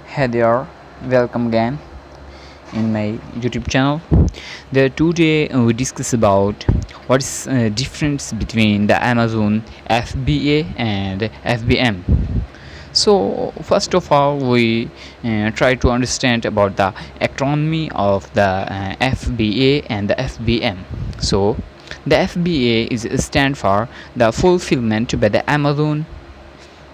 Hey there, welcome again in my YouTube channel. Today we discuss about what is difference between the Amazon FBA and FBM. So first of all, we try to understand about the economy of the FBA and the FBM. So the FBA is stand for the fulfillment by the Amazon.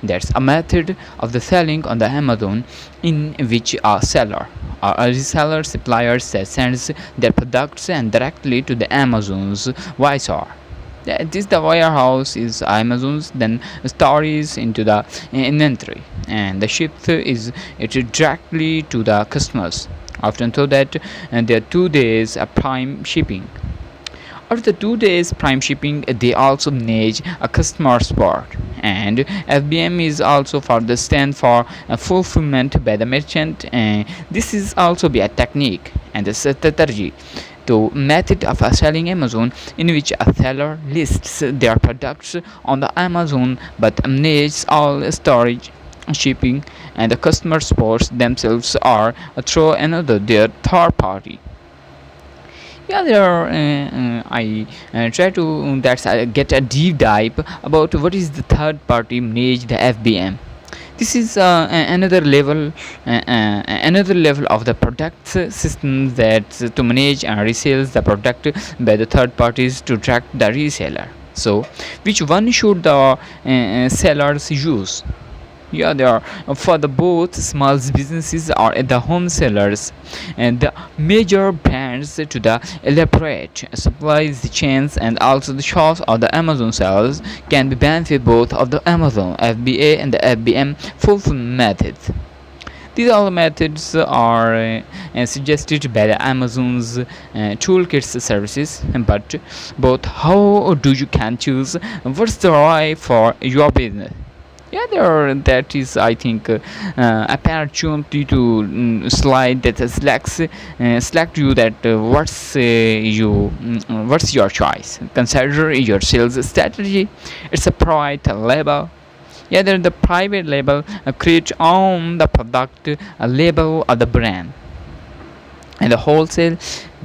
That's a method of the selling on the Amazon in which a seller or a reseller suppliers that sends their products and directly to the Amazon's warehouse. This the warehouse is Amazon's, then stores into the inventory, and the ship is it directly to the customers. Often so that there are 2 days of prime shipping. After the 2 days prime shipping, they also manage a customer support. And FBM is also for the stand for fulfillment by the merchant. And this is also be a technique and a strategy to method of selling Amazon in which a seller lists their products on the Amazon but manages all storage, shipping, and the customer supports themselves or through another their third party. Yeah, there I try to get a deep dive about what is the third party manage the FBM. This is another level of the product system that to manage and resell the product by the third parties to track the reseller. So which one should the sellers use? Yeah, they are for the both small businesses or the home sellers and the major brands to the elaborate supplies chains and also the shops or the Amazon sellers can be benefit both of the Amazon FBA and the FBM fulfillment methods. These all methods are suggested by the Amazon's toolkits services, but both how do you can choose what's the right for your business? Yeah, that is I think opportunity to slide that select you that what's your choice. Consider your sales strategy. It's a private label. Yeah, there the private label create on the product a label of the brand, and the wholesale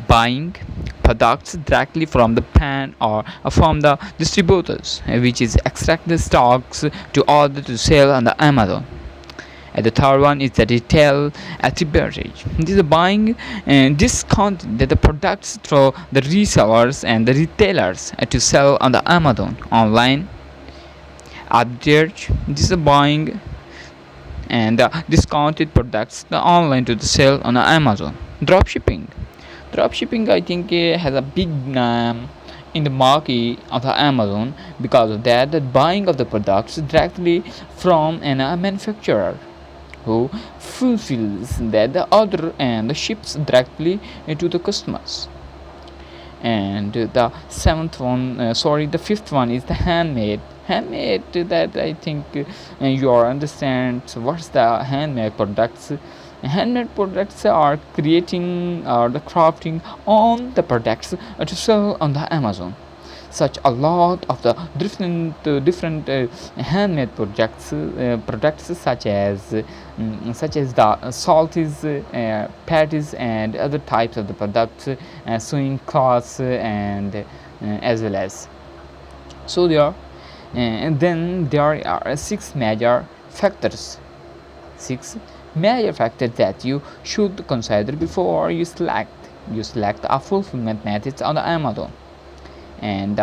buying products directly from the brand or from the distributors, which is extract the stocks to order to sell on the Amazon. And the third one is the retail arbitrage. This is buying and discount the products through the resellers and the retailers to sell on the Amazon online. Arbitrage. This is buying and discounted products online to the sell on the Amazon. Dropshipping. Dropshipping, I think, has a big name in the market of the Amazon because of that. The buying of the products directly from a manufacturer who fulfills that the order and the ships directly to the customers. And the fifth one is the handmade. Handmade, that I think you understand what's the handmade products. Handmade products are creating or the crafting on the products to sell on the Amazon. Such a lot of the different handmade products such as the salties, patties, and other types of the products, sewing cloths, and as well as. So there, and then there are six major factors that you should consider before you select a fulfillment methods on the Amazon. And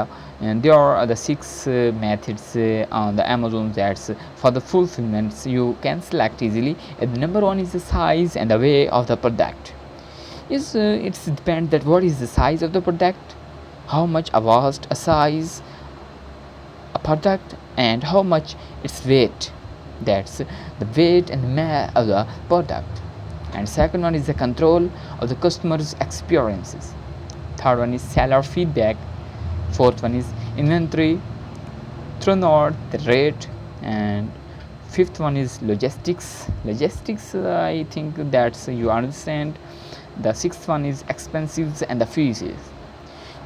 there are the six methods on the Amazon that's for the fulfillments you can select easily. And the number one is the size and the weight of the product. It's depends that what is the size of the product, how much a vast a size a product, and how much its weight. That's the weight and mass of the product. And second one is the control of the customer's experiences. Third one is seller feedback. Fourth one is inventory, turnover, the rate, and fifth one is logistics. I think that's you understand. The sixth one is expenses and the fees.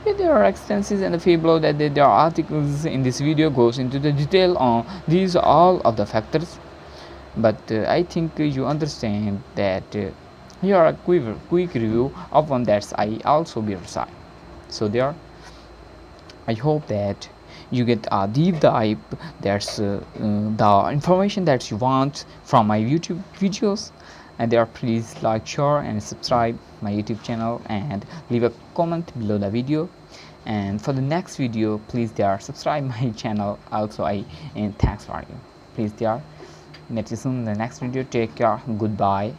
Yeah, there are expenses and the fee below that there are articles in this video goes into the detail on these all of the factors. but I think you understand that here are a quick review of one that I also be recited. So there, I hope that you get a deep dive. That's the information that you want from my YouTube videos. And there, please like, share, and subscribe my YouTube channel and leave a comment below the video. And for the next video, please there subscribe my channel. Also, I and thanks for you. Please there. Meet you soon in the next video. Take care. Goodbye.